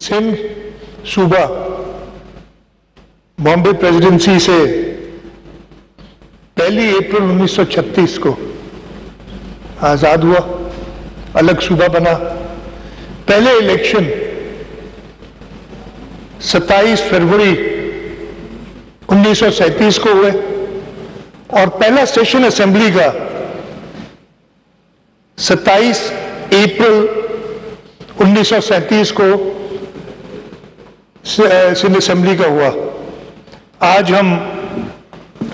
सिंध सूबा बॉम्बे प्रेसिडेंसी से 1 अप्रैल 1936 को आजाद हुआ, अलग सूबा बना। पहले इलेक्शन 27 फरवरी 1937 को हुए और पहला सेशन असेंबली का 27 अप्रैल 1937 को सिंध असेंबली का हुआ। आज हम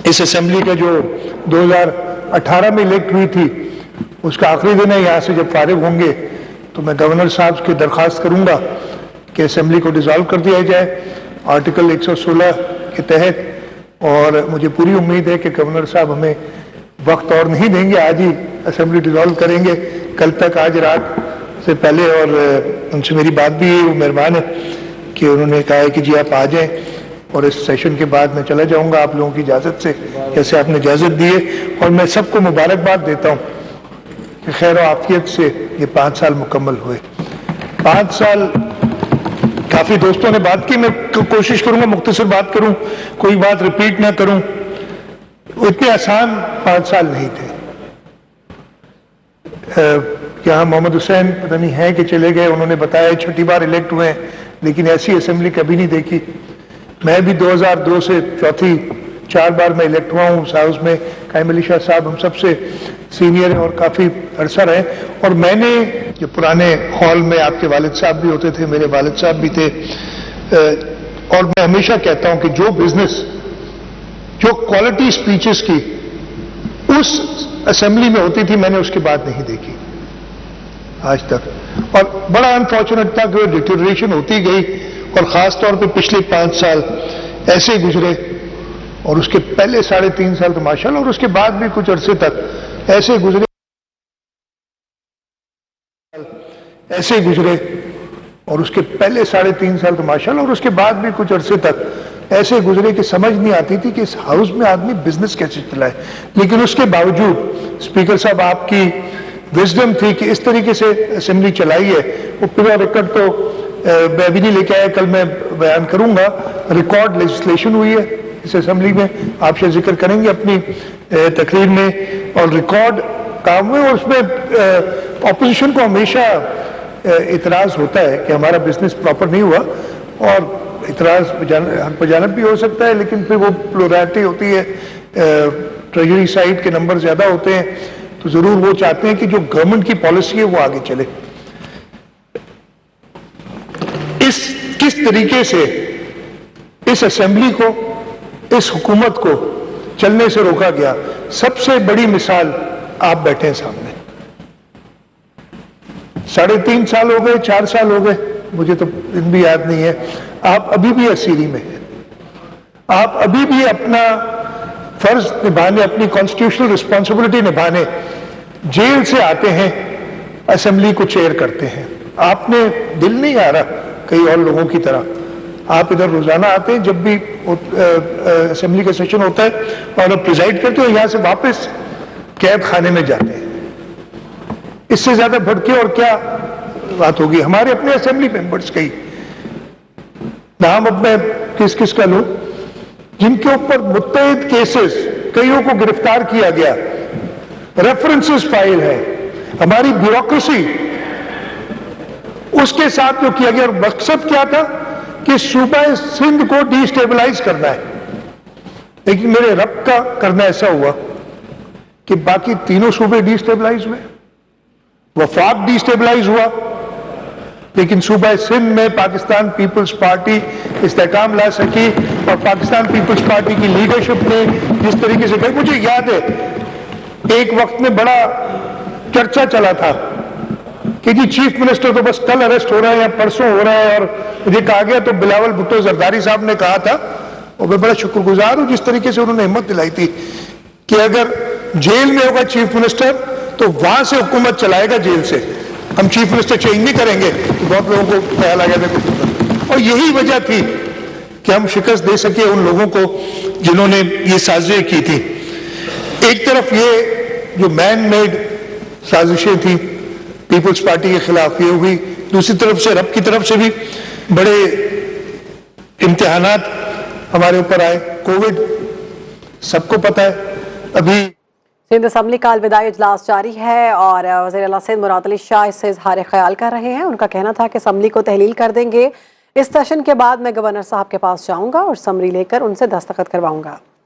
इस असेंबली का जो 2018 में इलेक्ट हुई थी उसका आखिरी दिन है। यहाँ से जब फारिग होंगे तो मैं गवर्नर साहब की दरख्वास्त करूंगा कि असेंबली को डिसॉल्व कर दिया जाए आर्टिकल 116 के तहत, और मुझे पूरी उम्मीद है कि गवर्नर साहब हमें वक्त और नहीं देंगे, आज ही असेंबली डिसॉल्व करेंगे, कल तक, आज रात से पहले। और उनसे मेरी बात भी वो मेहरबान है कि उन्होंने कहा है कि जी आप आ जाएं और इस सेशन के बाद मैं चला जाऊंगा आप लोगों की इजाज़त से, जैसे आपने इजाज़त दी है। और मैं सबको मुबारकबाद देता हूं कि खैर और आफियत से ये 5 साल मुकम्मल हुए। 5 साल काफ़ी दोस्तों ने बात की, मैं कोशिश करूंगा मुख्तसर बात करूं, कोई बात रिपीट ना करूं। इतने आसान 5 साल नहीं थे। यहाँ मोहम्मद हुसैन पता नहीं है कि चले गए, उन्होंने बताया 6ठी बार इलेक्ट हुए हैं, लेकिन ऐसी असेंबली कभी नहीं देखी। मैं भी 2002 से 4 बार मैं इलेक्ट हुआ हूँ उस हाउस में। कायम अली शाह साहब हम सबसे सीनियर हैं और काफ़ी अरसा रहे। और मैंने जो पुराने हॉल में आपके वालिद साहब भी होते थे, मेरे वालिद साहब भी थे, और मैं हमेशा कहता हूँ कि जो बिजनेस, जो क्वालिटी स्पीचेस की उस असेंबली में होती थी, मैंने उसके बाद नहीं देखी आज तक। और बड़ा अनफॉर्चुनेट था कि डिटेरियोरेशन होती गई, और खास तौर पे पिछले 5 साल ऐसे गुजरे, और उसके पहले 3.5 साल तो माशाल्लाह, और उसके बाद भी कुछ अरसे तक ऐसे गुजरे और उसके पहले 3.5 साल तो माशाल्लाह, और उसके बाद भी कुछ अरसे तक ऐसे गुजरे कि समझ नहीं आती थी कि इस हाउस में आदमी बिजनेस कैसे चलाए। लेकिन उसके बावजूद स्पीकर साहब आपकी विजडम थी कि इस तरीके से असेंबली चलाई है। वो पूरा रिकॉर्ड तो मैं भी नहीं लेके आया, कल मैं बयान करूंगा। रिकॉर्ड लेजिस्लेशन हुई है इस असेंबली में, आप से जिक्र करेंगे अपनी तकरीर में, और रिकॉर्ड काम हुए। और उसमें ऑपोजिशन को हमेशा इतराज होता है कि हमारा बिजनेस प्रॉपर नहीं हुआ, और इतराज हर जानब भी हो सकता है, लेकिन फिर वो प्लुरैलिटी होती है, ट्रेजरी साइड के नंबर ज्यादा होते हैं, तो जरूर वो चाहते हैं कि जो गवर्नमेंट की पॉलिसी है वो आगे चले। किस तरीके से इस असेंबली को, इस हुकूमत को चलने से रोका गया, सबसे बड़ी मिसाल आप बैठे हैं सामने। 3.5 साल हो गए, 4 साल हो गए, मुझे तो दिन भी याद नहीं है। आप अभी भी असीरी में हैं, आप अभी भी अपना फर्ज निभाने, अपनी कॉन्स्टिट्यूशनल रिस्पॉन्सिबिलिटी निभाने जेल से आते हैं, असेंबली को चेयर करते हैं। आपने दिल नहीं आ रहा कई और लोगों की तरह, आप इधर रोजाना आते हैं जब भी असेंबली का सेशन होता है, और आप प्रिजाइड करते हो, यहां से वापस कैद खाने में जाते हैं। इससे ज्यादा भड़के और क्या बात होगी। हमारे अपने असेंबली मेंबर्स की नाम अब मैं किस किस का लूं, जिनके ऊपर मुत्तहिद केसेस, कईयों को गिरफ्तार किया गया, रेफरेंसेस फाइल है, हमारी ब्यूरोक्रेसी, उसके साथ जो किया गया। और मकसद क्या था कि सूबा सिंध को डिस्टेबलाइज करना है, लेकिन मेरे रब का करना ऐसा हुआ कि बाकी तीनों सूबे डिस्टेबलाइज हुए, वफाक डिस्टेबलाइज हुआ, लेकिन सूबा सिंध में पाकिस्तान पीपल्स पार्टी इस्तेकाम ला सकी, और पाकिस्तान पीपल्स पार्टी की लीडरशिप ने जिस तरीके से कही। मुझे याद है एक वक्त में बड़ा चर्चा चला था कि जी चीफ मिनिस्टर तो बस कल अरेस्ट हो रहा है या परसों हो रहा है, और मुझे कहा गया, तो बिलावल भुट्टो जरदारी साहब ने कहा था, और मैं बड़ा शुक्रगुजार हूं जिस तरीके से उन्होंने हिम्मत दिलाई थी कि अगर जेल में होगा चीफ मिनिस्टर तो वहां से हुकूमत चलाएगा, जेल से, हम चीफ मिनिस्टर चेंज नहीं करेंगे। तो बहुत लोगों को ख्याल आ गया था, और यही वजह थी कि हम शिकस्त दे सके उन लोगों को जिन्होंने ये साजिशें की थी। एक तरफ ये जो मैन मेड साजिशें थी पीपल्स पार्टी के खिलाफ ये हुई, दूसरी तरफ से रब की तरफ से भी बड़े इम्तिहानात हमारे ऊपर आए, कोविड सबको पता है। अभी सिंध असम्बली का अलविदाई इजलास जारी है और वज़ीर आला सिंध मुराद अली शाह इससे इजहार ख्याल कर रहे हैं। उनका कहना था कि असम्बली को तहलील कर देंगे, इस सेशन के बाद मैं गवर्नर साहब के पास जाऊंगा और समरी लेकर उनसे दस्तखत करवाऊंगा।